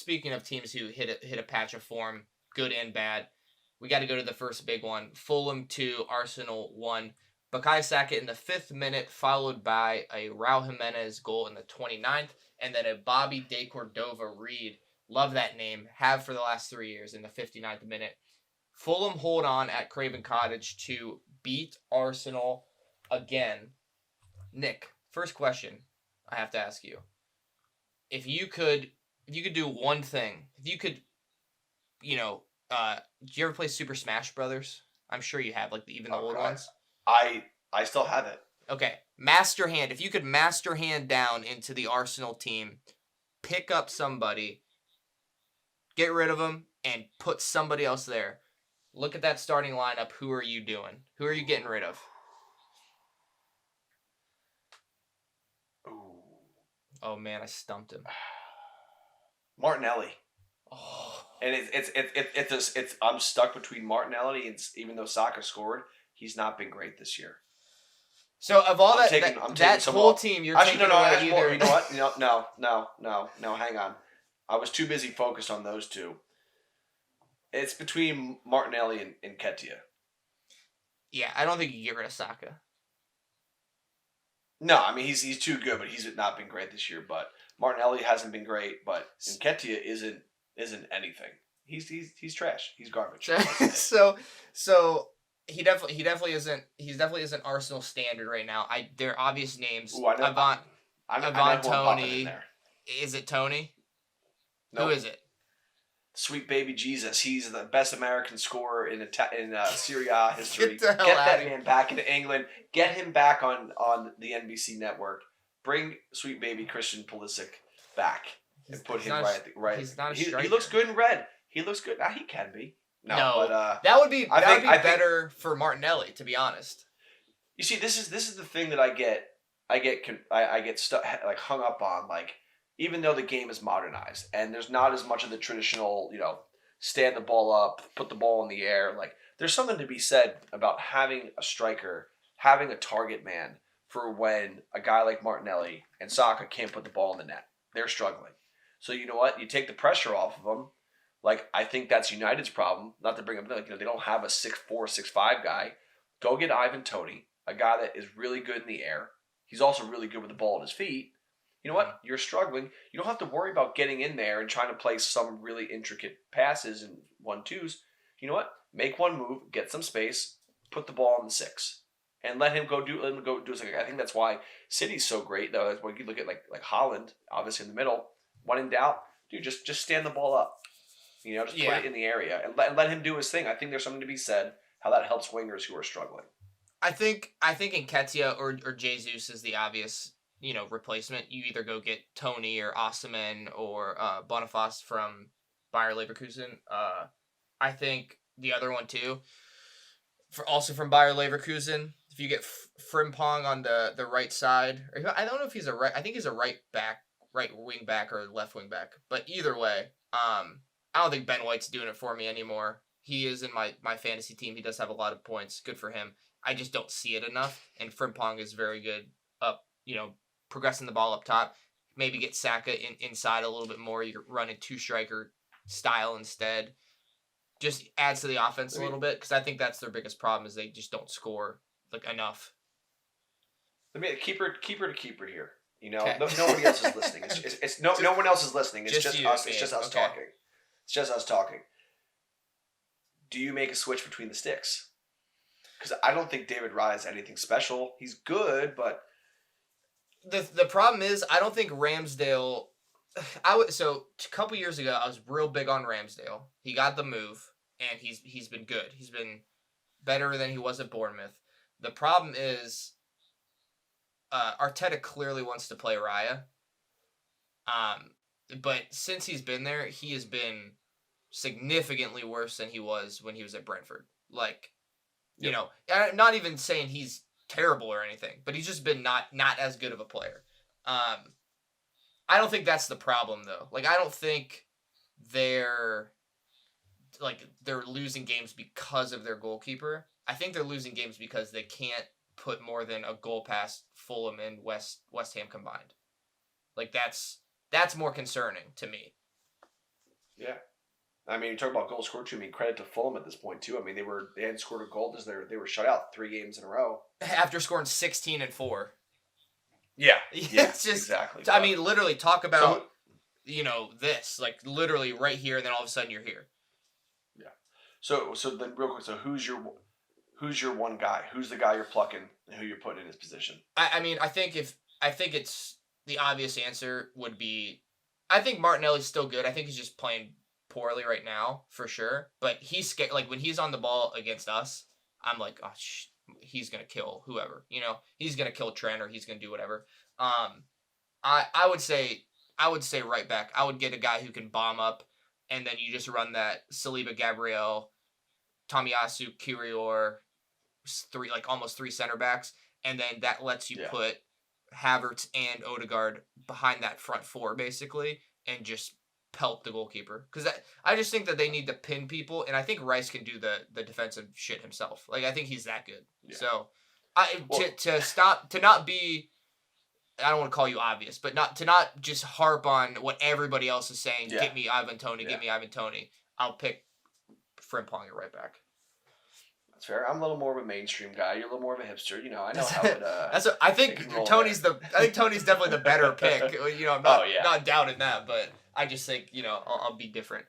speaking of teams who hit a patch of form, good and bad, we got to go to the first big one. Fulham 2, Arsenal 1. Bukayo Saka in the 5th minute, followed by a Raul Jimenez goal in the 29th, and then a Bobby De Cordova Reed, love that name, have for the last 3 years, in the 59th minute. Fulham hold on at Craven Cottage to beat Arsenal again. Nick, first question I have to ask you. If you could do one thing, do you ever play Super Smash Brothers? I'm sure you have, like even the old ones. I still have it. Okay, Master Hand. If you could Master Hand down into the Arsenal team, pick up somebody, get rid of them, and put somebody else there. Look at that starting lineup. Who are you doing? Who are you getting rid of? Ooh. Oh man, I stumped him. Martinelli. Oh. And it's I'm stuck between Martinelli and even though Saka scored, he's not been great this year. So of all that whole team, you're taking away either. You know what? No. Hang on. I was too busy focused on those two. It's between Martinelli and Nketiah. Yeah, I don't think you get rid of Saka. No, I mean he's too good, but he's not been great this year. But Martinelli hasn't been great, but Nketiah isn't anything. He's trash. He's garbage. so he definitely isn't Arsenal standard right now. There are obvious names. Ooh, Ivan Toney. Is it Toney? Nope. Who is it? Sweet baby Jesus. He's the best American scorer in Serie A history. Get that man back into England. Get him back on the NBC network. Bring sweet baby Christian Pulisic back and put him right. He's not a striker. He looks good in red. He looks good. He can be. No, but that would be better for Martinelli, to be honest. You see, this is the thing that I get stuck, like hung up on, like. Even though the game is modernized and there's not as much of the traditional, stand the ball up, put the ball in the air, like there's something to be said about having a striker, having a target man for when a guy like Martinelli and Saka can't put the ball in the net. They're struggling. So you know what? You take the pressure off of them. Like I think that's United's problem. Not to bring up, they don't have a 6'4", 6'5" guy. Go get Ivan Toney, a guy that is really good in the air. He's also really good with the ball at his feet. You know what? You're struggling. You don't have to worry about getting in there and trying to play some really intricate passes and 1-2s. You know what? Make one move, get some space, put the ball in the 6, and let him go do something. I think that's why City's so great. Though, when you look at like Haaland, obviously in the middle, when in doubt, dude, just stand the ball up. Just put it in the area and let him do his thing. I think there's something to be said how that helps wingers who are struggling. I think Nketiah or Jesus is the obvious. Replacement. You either go get Toney or Osimhen or Boniface from Bayer Leverkusen. I think the other one too, also from Bayer Leverkusen. If you get Frimpong on the right side, I don't know if he's I think he's a right wing back or left wing back. But either way, I don't think Ben White's doing it for me anymore. He is in my fantasy team. He does have a lot of points. Good for him. I just don't see it enough. And Frimpong is very good up, progressing the ball up top. Maybe get Saka inside a little bit more. You're running 2-striker style instead. Just adds to the offense a little bit because I think that's their biggest problem is they just don't score enough. Let me keeper to keeper here. Okay. Nobody else is listening. It's no one else is listening. It's just us. It's just us talking. It's just us talking. Do you make a switch between the sticks? Because I don't think David Raya is anything special. He's good, but the problem is I don't think Ramsdale. So a couple years ago I was real big on Ramsdale. He got the move and he's been good. He's been better than he was at Bournemouth. The problem is Arteta clearly wants to play Raya. But since he's been there, he has been significantly worse than he was when he was at Brentford. Not even saying he's terrible or anything, but he's just been not as good of a player. I don't think that's the problem though. I don't think they're losing games because of their goalkeeper. I think they're losing games because they can't put more than a goal past Fulham and West Ham combined. That's more concerning to me. I mean, you talk about goals scored too. I mean, credit to Fulham at this point too. I mean, they hadn't scored a goal because they were shut out 3 games in a row After scoring 16 and 4. Yeah, It's just exactly. I mean, literally talk about this like literally right here, and then all of a sudden you're here. Yeah. So then real quick, so who's your one guy? Who's the guy you're plucking and who you're putting in his position? I mean, I think it's the obvious answer would be, I think Martinelli's still good. I think he's just playing poorly right now for sure. But he's scared. Like when he's on the ball against us, I'm like, oh, he's gonna kill whoever. He's gonna kill Trent or he's gonna do whatever. I would say right back. I would get a guy who can bomb up, and then you just run that Saliba, Gabriel, Tomiyasu, Kirior, almost 3 center backs, and then that lets you put Havertz and Odegaard behind that front 4 basically, and just pelt the goalkeeper. Because I just think that they need to pin people, and I think Rice can do the defensive shit himself. Like I think he's that good. Yeah. So to not be, I don't want to call you obvious, but not just harp on what everybody else is saying. Yeah. Get me Ivan Toney. Get me Ivan Toney. I'll pick Frimpong at right back. That's fair. I'm a little more of a mainstream guy. You're a little more of a hipster. I know how it. I think Tony's definitely the better pick. I'm not doubting that, but I just think I'll be different.